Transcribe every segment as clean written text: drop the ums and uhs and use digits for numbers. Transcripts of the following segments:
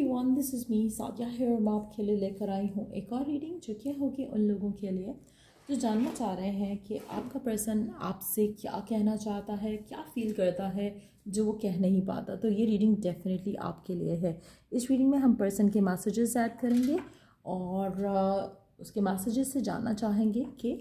Everyone, this is me Sadia है और मैं आपके लिए लेकर आई हूँ एक और रीडिंग जो कि होगी उन लोगों के लिए जो जानना चाह रहे हैं कि आपका पर्सन आपसे क्या कहना चाहता है, क्या फील करता है जो वो कह नहीं पाता। तो ये रीडिंग डेफिनेटली आपके लिए है। इस रीडिंग में हम पर्सन के मैसेजेस ऐड करेंगे और उसके मैसेजेस से जानना चाहेंगे कि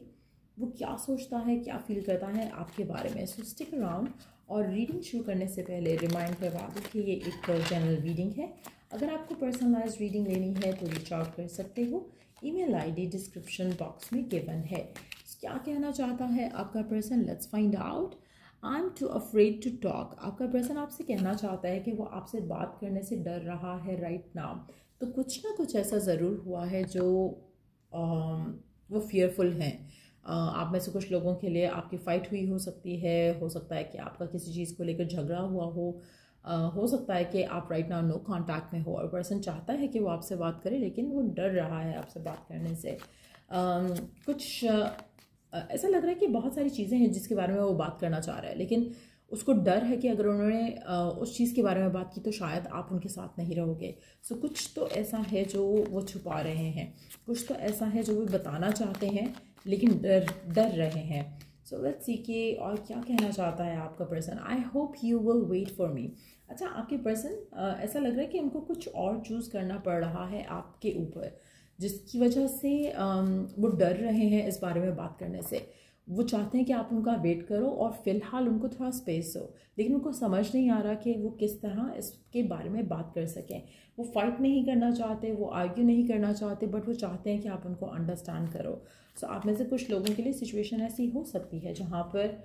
वो क्या सोचता है, क्या फील करता है आपके बारे में। सो स्टिक अराउंड। और रीडिंग शुरू करने से पहले रिमाइंड करवा दूँ कि ये एक जनरल रीडिंग है। अगर आपको पर्सनलाइज रीडिंग लेनी है तो रीच आउट कर सकते हो। ईमेल आईडी डिस्क्रिप्शन बॉक्स में गिवन है। क्या कहना चाहता है आपका person, let's find out. I am too afraid to talk. आपका पर्सन आपसे कहना चाहता है कि वो आपसे बात करने से डर रहा है राइट नाउ। तो कुछ ना कुछ ऐसा ज़रूर हुआ है जो वो फियरफुल हैं। आप में से कुछ लोगों के लिए आपकी फ़ाइट हुई हो सकती है। हो सकता है कि आपका किसी चीज़ को लेकर झगड़ा हुआ हो सकता है कि आप राइट नाउ नो कांटेक्ट में हो और पर्सन चाहता है कि वो आपसे बात करे लेकिन वो डर रहा है आपसे बात करने से। कुछ ऐसा लग रहा है कि बहुत सारी चीज़ें हैं जिसके बारे में वो बात करना चाह रहा है, लेकिन उसको डर है कि अगर उन्होंने उस चीज़ के बारे में बात की तो शायद आप उनके साथ नहीं रहोगे। सो कुछ तो ऐसा है जो वो छुपा रहे हैं, कुछ तो ऐसा है जो वो बताना चाहते हैं लेकिन डर रहे हैं। सो लेट्स सी कि और क्या कहना चाहता है आपका person. I hope you will wait for me. अच्छा, आपके पर्सन ऐसा लग रहा है कि उनको कुछ और चूज़ करना पड़ रहा है आपके ऊपर, जिसकी वजह से वो डर रहे हैं इस बारे में बात करने से। वो चाहते हैं कि आप उनका वेट करो और फिलहाल उनको थोड़ा स्पेस हो, लेकिन उनको समझ नहीं आ रहा कि वो किस तरह इसके बारे में बात कर सकें। वो फाइट नहीं करना चाहते, वो आर्ग्यू नहीं करना चाहते, बट वो चाहते हैं कि आप उनको अंडरस्टैंड करो। सो आप में से कुछ लोगों के लिए सिचुएशन ऐसी हो सकती है जहाँ पर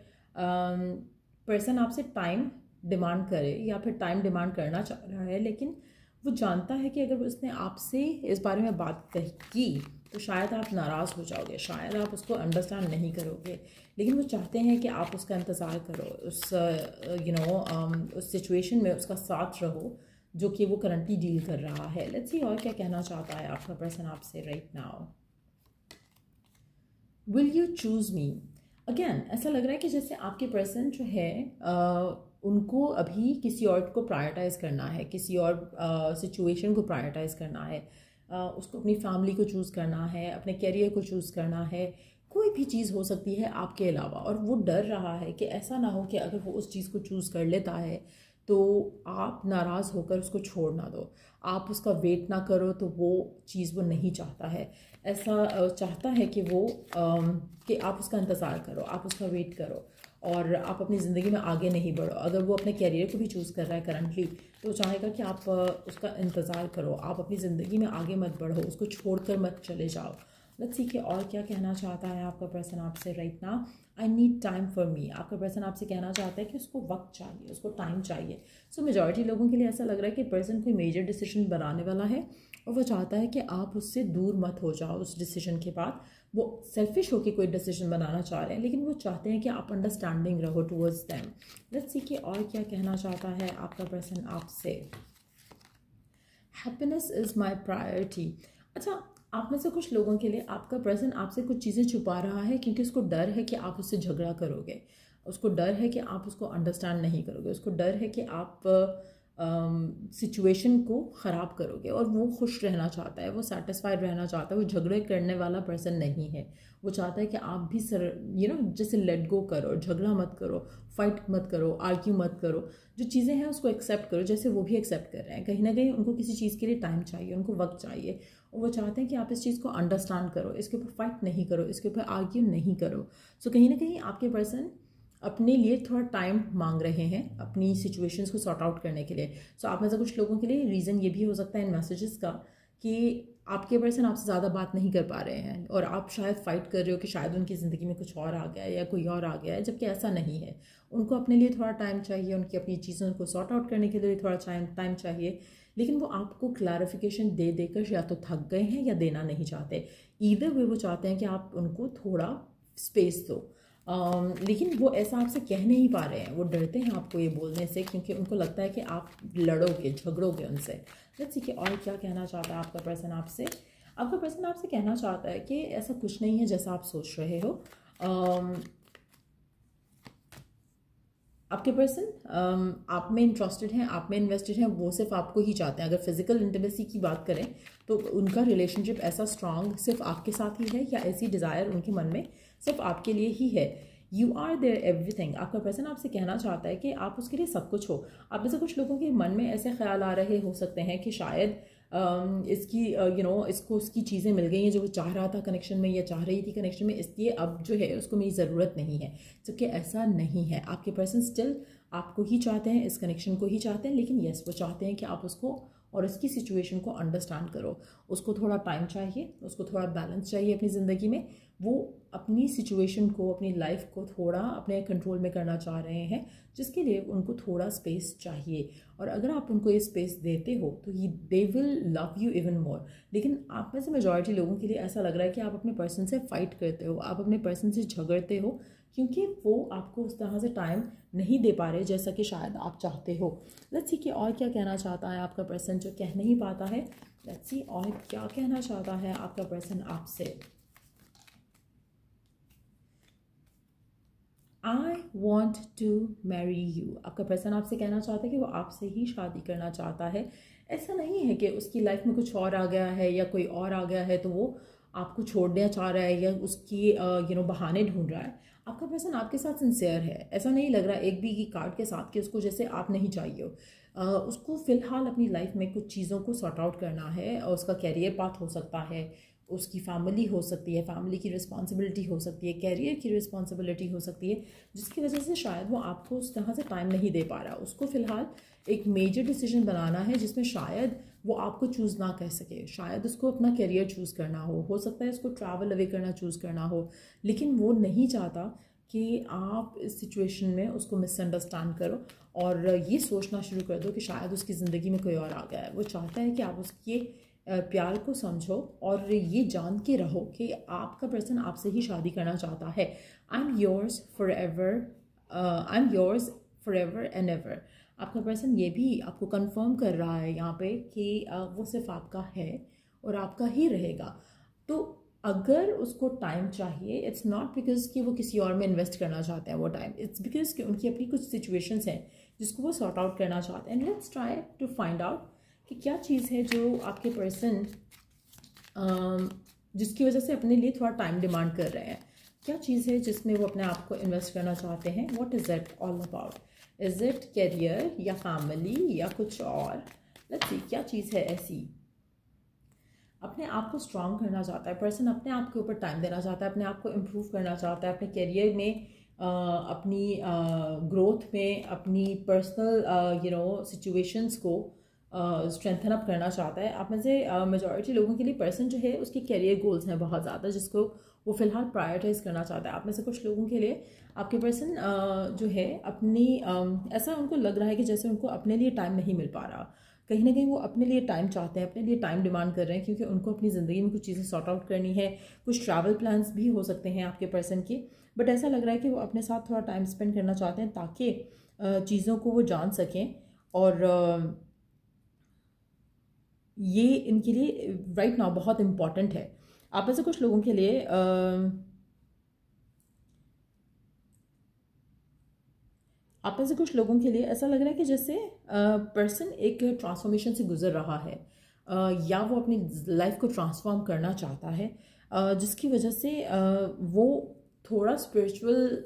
पर्सन आपसे टाइम डिमांड करे या फिर टाइम डिमांड करना चाह रहा है, लेकिन वो जानता है कि अगर उसने आपसे इस बारे में बात की तो शायद आप नाराज़ हो जाओगे, शायद आप उसको अंडरस्टैंड नहीं करोगे, लेकिन वो चाहते हैं कि आप उसका इंतज़ार करो, उस सिचुएशन में उसका साथ रहो जो कि वो करंटली डील कर रहा है। लेट्स सी और क्या कहना चाहता है आपका पर्सन आपसे right now. Will you choose me. Again ऐसा लग रहा है कि जैसे आपके पर्सन जो है उनको अभी किसी और को प्रायोरिटाइज़ करना है, किसी और सिचुएशन को प्रायोरिटाइज़ करना है, उसको अपनी फैमिली को चूज़ करना है, अपने करियर को चूज़ करना है, कोई भी चीज़ हो सकती है आपके अलावा। और वो डर रहा है कि ऐसा ना हो कि अगर वो उस चीज़ को चूज़ कर लेता है तो आप नाराज़ होकर उसको छोड़ ना दो, आप उसका वेट ना करो। तो वो चीज़ वो नहीं चाहता है। ऐसा चाहता है कि वो कि आप उसका इंतज़ार करो, आप उसका वेट करो और आप अपनी ज़िंदगी में आगे नहीं बढ़ो। अगर वो अपने कैरियर को भी चूज़ कर रहा है करंटली तो चाहेगा कि आप उसका इंतज़ार करो, आप अपनी ज़िंदगी में आगे मत बढ़ो, उसको छोड़कर मत चले जाओ। लेट्स सी कि और क्या कहना चाहता है आपका पर्सन आपसे right now. I need time for me. आपका पर्सन आपसे कहना चाहता है कि उसको वक्त चाहिए, उसको टाइम चाहिए। सो मेजॉरिटी लोगों के लिए ऐसा लग रहा है कि पर्सन कोई मेजर डिसीजन बनाने वाला है और वो चाहता है कि आप उससे दूर मत हो जाओ उस डिसीजन के बाद। वो सेल्फिश होकर कोई डिसीजन बनाना चाह रहे हैं लेकिन वो चाहते हैं कि आप अंडरस्टैंडिंग रहो टूवर्ड्स देम। लेट्स सी कि और क्या कहना चाहता है आपका पर्सन आपसे। Happiness is my priority. अच्छा, आप में से कुछ लोगों के लिए आपका पर्सन आपसे कुछ चीज़ें छुपा रहा है क्योंकि उसको डर है कि आप उससे झगड़ा करोगे, उसको डर है कि आप उसको अंडरस्टैंड नहीं करोगे, उसको डर है कि आप सिचुएशन को ख़राब करोगे। और वो खुश रहना चाहता है, वो सेटिस्फाइड रहना चाहता है, वो झगड़े करने वाला पर्सन नहीं है। वो चाहता है कि आप भी जैसे लेट गो करो, झगड़ा मत करो, फाइट मत करो, आर्ग्यू मत करो, जो चीज़ें हैं उसको एक्सेप्ट करो जैसे वो भी एक्सेप्ट कर रहे हैं। कहीं ना कहीं उनको किसी चीज़ के लिए टाइम चाहिए, उनको वक्त चाहिए और वो चाहते हैं कि आप इस चीज़ को अंडरस्टैंड करो, इसके ऊपर फाइट नहीं करो, इसके ऊपर आर्ग्यू नहीं करो। सो कहीं ना कहीं आपके पर्सन अपने लिए थोड़ा टाइम मांग रहे हैं अपनी सिचुएशंस को सॉर्ट आउट करने के लिए। सो आप में से कुछ लोगों के लिए रीज़न ये भी हो सकता है इन मैसेजेस का कि आपके पर्सन आपसे ज़्यादा बात नहीं कर पा रहे हैं और आप शायद फाइट कर रहे हो कि शायद उनकी ज़िंदगी में कुछ और आ गया है या कोई और आ गया है, जबकि ऐसा नहीं है। उनको अपने लिए थोड़ा टाइम चाहिए, उनकी अपनी चीज़ों को सॉर्ट आउट करने के लिए थोड़ा टाइम चाहिए, लेकिन वो आपको क्लैरिफिकेशन दे देकर या तो थक गए हैं या देना नहीं चाहते। ईदर वे वो चाहते हैं कि आप उनको थोड़ा स्पेस दो, लेकिन वो ऐसा आपसे कह नहीं पा रहे हैं। वो डरते हैं आपको ये बोलने से क्योंकि उनको लगता है कि आप लड़ोगे, झगड़ोगे उनसे। लेट्स सी कि और क्या कहना चाहता है आपका पर्सन आपसे। आपका पर्सन आपसे कहना चाहता है कि ऐसा कुछ नहीं है जैसा आप सोच रहे हो। आपके पर्सन आप में इंटरेस्टेड हैं, आप में इन्वेस्टेड हैं, वो सिर्फ आपको ही चाहते हैं। अगर फिजिकल इंटीमेसी की बात करें तो उनका रिलेशनशिप ऐसा स्ट्रांग सिर्फ आपके साथ ही है, या ऐसी डिज़ायर उनके मन में सिर्फ आपके लिए ही है। You are their everything. आपका पर्सन आपसे कहना चाहता है कि आप उसके लिए सब कुछ हो। आप में से कुछ लोगों के मन में ऐसे ख्याल आ रहे हो सकते हैं कि शायद इसकी इसको उसकी चीज़ें मिल गई हैं जो वो चाह रहा था कनेक्शन में या चाह रही थी कनेक्शन में, इसलिए अब जो है उसको मेरी ज़रूरत नहीं है। जबकि ऐसा नहीं है। आपके पर्सन स्टिल आपको ही चाहते हैं, इस कनेक्शन को ही चाहते हैं, लेकिन यस वो चाहते हैं कि आप उसको और उसकी सिचुएशन को अंडरस्टैंड करो। उसको थोड़ा टाइम चाहिए, उसको थोड़ा बैलेंस चाहिए अपनी ज़िंदगी में। वो अपनी सिचुएशन को, अपनी लाइफ को थोड़ा अपने कंट्रोल में करना चाह रहे हैं, जिसके लिए उनको थोड़ा स्पेस चाहिए। और अगर आप उनको ये स्पेस देते हो तो ही they will love you even more. लेकिन आप में से मेजॉरिटी लोगों के लिए ऐसा लग रहा है कि आप अपने पर्सन से फाइट करते हो, आप अपने पर्सन से झगड़ते हो, क्योंकि वो आपको उस तरह से टाइम नहीं दे पा रहे जैसा कि शायद आप चाहते हो। लेट्स सी कि और क्या कहना चाहता है आपका पर्सन जो कह नहीं पाता है। लेट्स सी और क्या कहना चाहता है आपका पर्सन आपसे। I want to marry you. आपका पर्सन आपसे कहना चाहता है कि वो आपसे ही शादी करना चाहता है। ऐसा नहीं है कि उसकी लाइफ में कुछ और आ गया है या कोई और आ गया है तो वो आपको छोड़ना चाह रहा है या उसकी बहाने ढूंढ रहा है। आपका पर्सन आपके साथ सिंसियर है। ऐसा नहीं लग रहा एक भी की कार्ड के साथ कि उसको जैसे आप नहीं चाहिए हो। उसको फ़िलहाल अपनी लाइफ में कुछ चीज़ों को सॉर्ट आउट करना है, और उसका कैरियर पाथ हो सकता है, उसकी फैमिली हो सकती है, फैमिली की रिस्पॉन्सिबिलिटी हो सकती है, कैरियर की रिस्पॉन्सिबिलिटी हो सकती है, जिसकी वजह से शायद वो आपको उस तरह से टाइम नहीं दे पा रहा। उसको फ़िलहाल एक मेजर डिसीजन बनाना है जिसमें शायद वो आपको चूज़ ना कर सके। शायद उसको अपना कैरियर चूज़ करना हो सकता है उसको ट्रैवल अवे करना चूज़ करना हो, लेकिन वो नहीं चाहता कि आप इस सिचुएशन में उसको मिसअंडरस्टैंड करो और ये सोचना शुरू कर दो कि शायद उसकी ज़िंदगी में कोई और आ गया है। वो चाहता है कि आप उसके प्यार को समझो और ये जान के रहो कि आपका पर्सन आपसे ही शादी करना चाहता है। I am yours for ever, I am yours for ever and ever. आपका पर्सन ये भी आपको कंफर्म कर रहा है यहाँ पे कि वो सिर्फ आपका है और आपका ही रहेगा। तो अगर उसको टाइम चाहिए, इट्स नॉट बिकॉज कि वो किसी और में इन्वेस्ट करना चाहते हैं वो टाइम, इट्स बिकॉज कि उनकी अपनी कुछ सिचुएशंस हैं जिसको वो सॉर्ट आउट करना चाहते हैं। And let's try to find out कि क्या चीज़ है जो आपके पर्सन जिसकी वजह से अपने लिए थोड़ा टाइम डिमांड कर रहे हैं। क्या चीज़ है जिसमें वो अपने आप को इन्वेस्ट करना चाहते हैं? What is it all about? Is it career या फैमिली या कुछ और? लेट्स सी क्या चीज़ है ऐसी। अपने आप को स्ट्रॉन्ग करना चाहता है पर्सन, अपने आप के ऊपर टाइम देना चाहता है, अपने आप को इम्प्रूव करना चाहता है, अपने कैरियर में अपनी ग्रोथ में, अपनी पर्सनल सिचुएशंस को स्ट्रेंथन अप करना चाहता है। आप में से मेजॉरिटी लोगों के लिए पर्सन जो है उसके कैरियर गोल्स हैं बहुत ज़्यादा, जिसको वो फिलहाल प्रायोरिटाइज करना चाहता है। आप में से कुछ लोगों के लिए आपके पर्सन जो है अपनी ऐसा उनको लग रहा है कि जैसे उनको अपने लिए टाइम नहीं मिल पा रहा। कहीं ना कहीं वो अपने लिए टाइम चाहते हैं, अपने लिए टाइम डिमांड कर रहे हैं, क्योंकि उनको अपनी ज़िंदगी में कुछ चीज़ें सॉर्ट आउट करनी है। कुछ ट्रैवल प्लान्स भी हो सकते हैं आपके पर्सन के, बट ऐसा लग रहा है कि वो अपने साथ थोड़ा टाइम स्पेंड करना चाहते हैं ताकि चीज़ों को वो जान सकें। और ये इनके लिए राइट नाउ बहुत इम्पॉर्टेंट है। आप में से कुछ लोगों के लिए आप में से कुछ लोगों के लिए ऐसा लग रहा है कि जैसे पर्सन एक ट्रांसफॉर्मेशन से गुजर रहा है, या वो अपनी लाइफ को ट्रांसफॉर्म करना चाहता है, जिसकी वजह से वो थोड़ा स्पिरिचुअल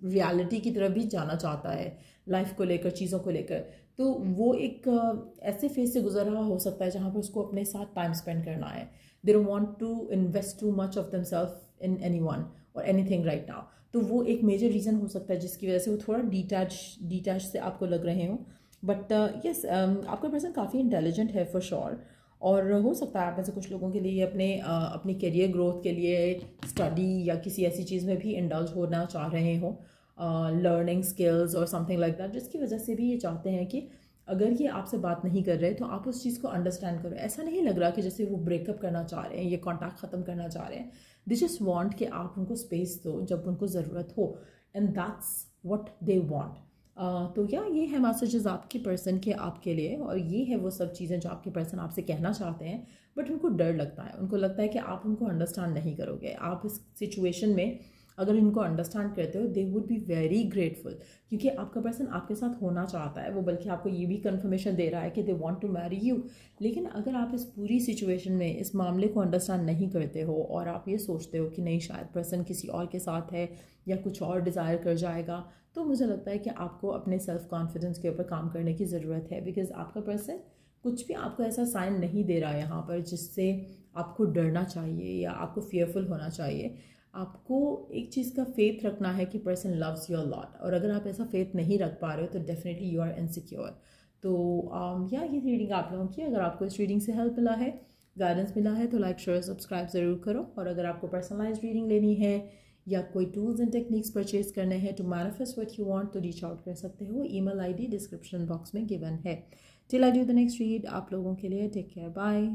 रियलिटी की तरफ भी जाना चाहता है लाइफ को लेकर, चीज़ों को लेकर। तो वो एक ऐसे फेज से गुजर रहा हो सकता है जहाँ पर उसको अपने साथ टाइम स्पेंड करना है। They don't want to invest too much of themselves in anyone और एनीथिंग राइट नाउ। तो वो एक मेजर रीज़न हो सकता है जिसकी वजह से वो थोड़ा डिटैच से आपको लग रहे हो। बट यस आपका पर्सन काफ़ी इंटेलिजेंट है फॉर श्योर, और हो सकता है आप में से कुछ लोगों के लिए अपनी करियर ग्रोथ के लिए स्टडी या किसी ऐसी चीज़ में भी इंडल्ज होना चाह रहे हो, लर्निंग स्किल्स और समथिंग लाइक दैट, जिसकी वजह से भी ये चाहते हैं कि अगर ये आपसे बात नहीं कर रहे तो आप उस चीज़ को अंडरस्टैंड करो। ऐसा नहीं लग रहा कि जैसे वो ब्रेकअप करना चाह रहे हैं, ये कॉन्टैक्ट ख़त्म करना चाह रहे हैं। दे जस्ट वांट कि आप उनको स्पेस दो जब उनको ज़रूरत हो, and that's what they want. तो या ये है मैसेजेस आपके पर्सन के आपके लिए, और ये है वो सब चीज़ें जो आपके पर्सन आपसे कहना चाहते हैं। बट उनको डर लगता है, उनको लगता है कि आप उनको अंडरस्टैंड नहीं करोगे, आप इस सिचुएशन में अगर इनको अंडरस्टैंड करते हो they would be very grateful, क्योंकि आपका पर्सन आपके साथ होना चाहता है, वो बल्कि आपको ये भी कंफर्मेशन दे रहा है कि they want to marry you. लेकिन अगर आप इस पूरी सिचुएशन में इस मामले को अंडरस्टैंड नहीं करते हो और आप ये सोचते हो कि नहीं शायद पर्सन किसी और के साथ है या कुछ और डिज़ायर कर जाएगा, तो मुझे लगता है कि आपको अपने सेल्फ कॉन्फिडेंस के ऊपर काम करने की ज़रूरत है। बिकॉज आपका पर्सन कुछ भी आपको ऐसा साइन नहीं दे रहा है यहाँ पर जिससे आपको डरना चाहिए या आपको फियरफुल होना चाहिए। आपको एक चीज़ का फेथ रखना है कि person loves you a lot, और अगर आप ऐसा फेथ नहीं रख पा रहे हो तो डेफिनेटली यू आर इनसिक्योर। तो या ये रीडिंग आप लोगों की, अगर आपको इस रीडिंग से हेल्प मिला है, गाइडेंस मिला है, तो लाइक शेयर सब्सक्राइब ज़रूर करो। और अगर आपको पर्सनलाइज रीडिंग लेनी है या कोई टूल्स एंड टेक्निक्स परचेज करने हैं to manifest what you want, तो रीच आउट कर सकते हो। ईमेल आईडी डिस्क्रिप्शन बॉक्स में गिवन है। Till I do the next read, आप लोगों के लिए टेक केयर, बाय।